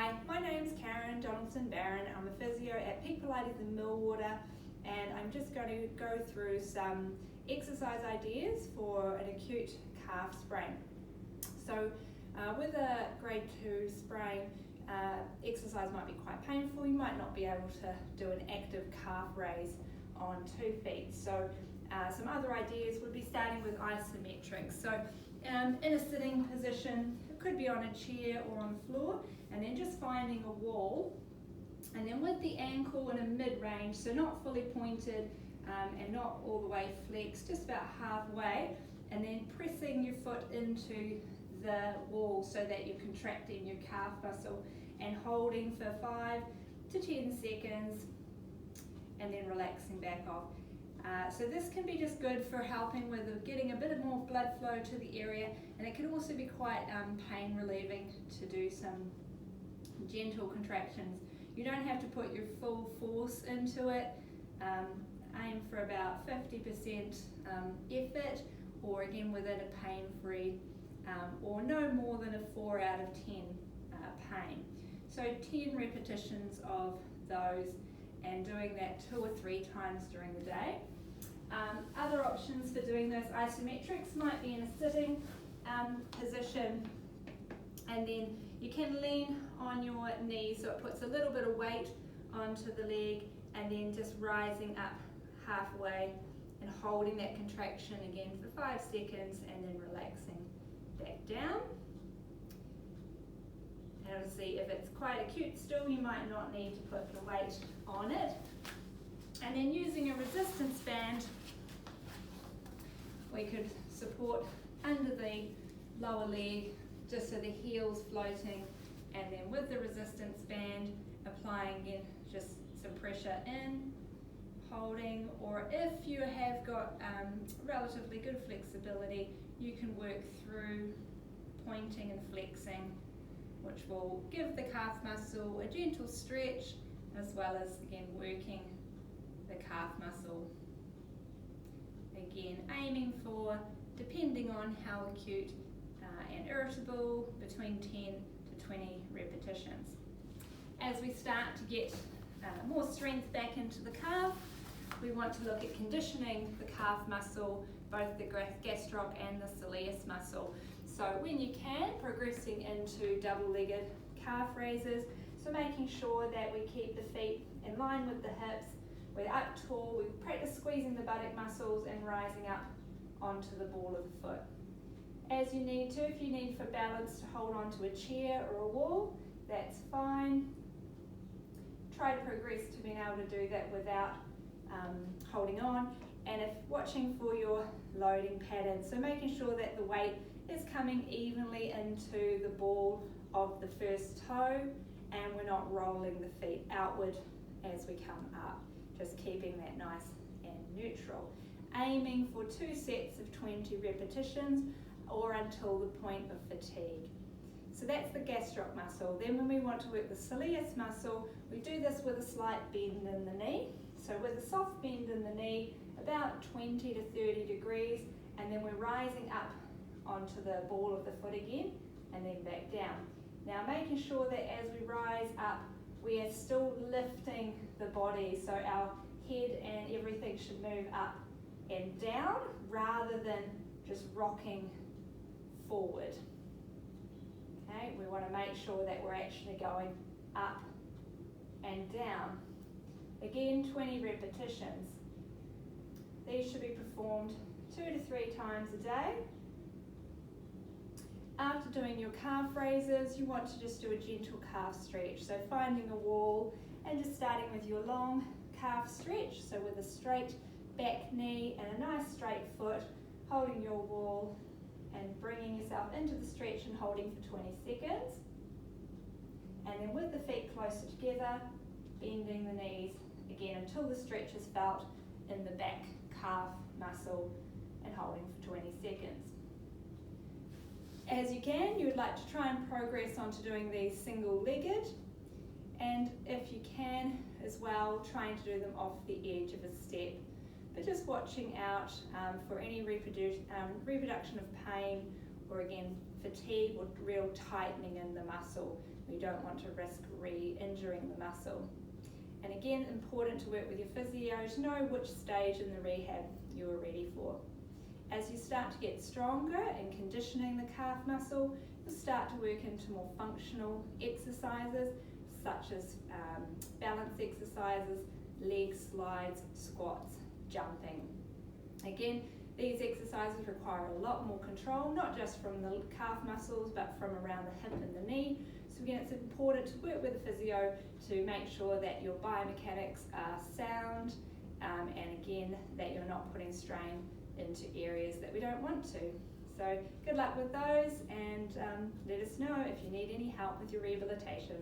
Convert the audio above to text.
Hi, my name's Karen Donaldson-Barron. I'm a physio at Peak Pilates in Millwater, and I'm just going to go through some exercise ideas for an acute calf sprain. So with a grade 2 sprain, exercise might be quite painful. You might not be able to do an active calf raise on 2 feet. So some other ideas would be starting with isometrics. So in a sitting position, it could be on a chair or on the floor, and then just finding a wall, and then with the ankle in a mid-range, so not fully pointed and not all the way flexed, just about halfway, and then pressing your foot into the wall so that you're contracting your calf muscle and holding for 5 to 10 seconds and then relaxing back off. So this can be just good for helping with getting a bit of more blood flow to the area, and it can also be quite pain relieving to do some gentle contractions. You don't have to put your full force into it. Aim for about 50% effort, or again within a pain-free or no more than a 4 out of 10 pain. So 10 repetitions of those, and doing that 2 or 3 times during the day. Other options for doing those isometrics might be in a sitting position, and then you can lean on your knee so it puts a little bit of weight onto the leg, and then just rising up halfway and holding that contraction again for 5 seconds and then relaxing back down. And obviously if it's quite acute still, you might not need to put the weight on it. And then using a resistance band, we could support under the lower leg just so the heel's floating, and then with the resistance band applying again just some pressure in, holding, or if you have got relatively good flexibility, you can work through pointing and flexing, which will give the calf muscle a gentle stretch, as well as again working the calf muscle. Again, aiming for, depending on how acute and irritable, between 10 to 20 repetitions. As we start to get more strength back into the calf, we want to look at conditioning the calf muscle, both the gastroc and the soleus muscle. So when you can, progressing into double-legged calf raises, so making sure that we keep the feet in line with the hips, we're up tall, we practice squeezing the buttock muscles and rising up onto the ball of the foot. As you need to, if you need for balance to hold onto a chair or a wall, that's fine. Try to progress to being able to do that without holding on, and if watching for your loading pattern, so making sure that the weight is coming evenly into the ball of the first toe, and we're not rolling the feet outward as we come up, just keeping that nice and neutral. Aiming for 2 sets of 20 repetitions or until the point of fatigue. So that's the gastroc muscle. Then when we want to work the soleus muscle, we do this with a slight bend in the knee. So with a soft bend in the knee, about 20 to 30 degrees, and then we're rising up onto the ball of the foot again, and then back down. Now making sure that as we rise up, we are still lifting the body, so our head and everything should move up and down rather than just rocking forward. Okay, we want to make sure that we're actually going up and down. Again, 20 repetitions. These should be performed 2 to 3 times a day. After doing your calf raises, you want to just do a gentle calf stretch. So finding a wall and just starting with your long calf stretch. So with a straight back knee and a nice straight foot, holding your wall and bringing yourself into the stretch and holding for 20 seconds. And then with the feet closer together, bending the knees again until the stretch is felt in the back calf muscle, and holding for 20 seconds. As you can, you would like to try and progress onto doing these single-legged, and if you can as well, trying to do them off the edge of a step, but just watching out for any reproduction of pain, or again fatigue or real tightening in the muscle. We don't want to risk re-injuring the muscle. And again, important to work with your physio to know which stage in the rehab you're ready for. As you start to get stronger in conditioning the calf muscle, you'll start to work into more functional exercises such as balance exercises, leg slides, squats, jumping. Again, these exercises require a lot more control, not just from the calf muscles, but from around the hip and the knee. So again, it's important to work with a physio to make sure that your biomechanics are sound, and again, that you're not putting strain into areas that we don't want to. So good luck with those, and let us know if you need any help with your rehabilitation.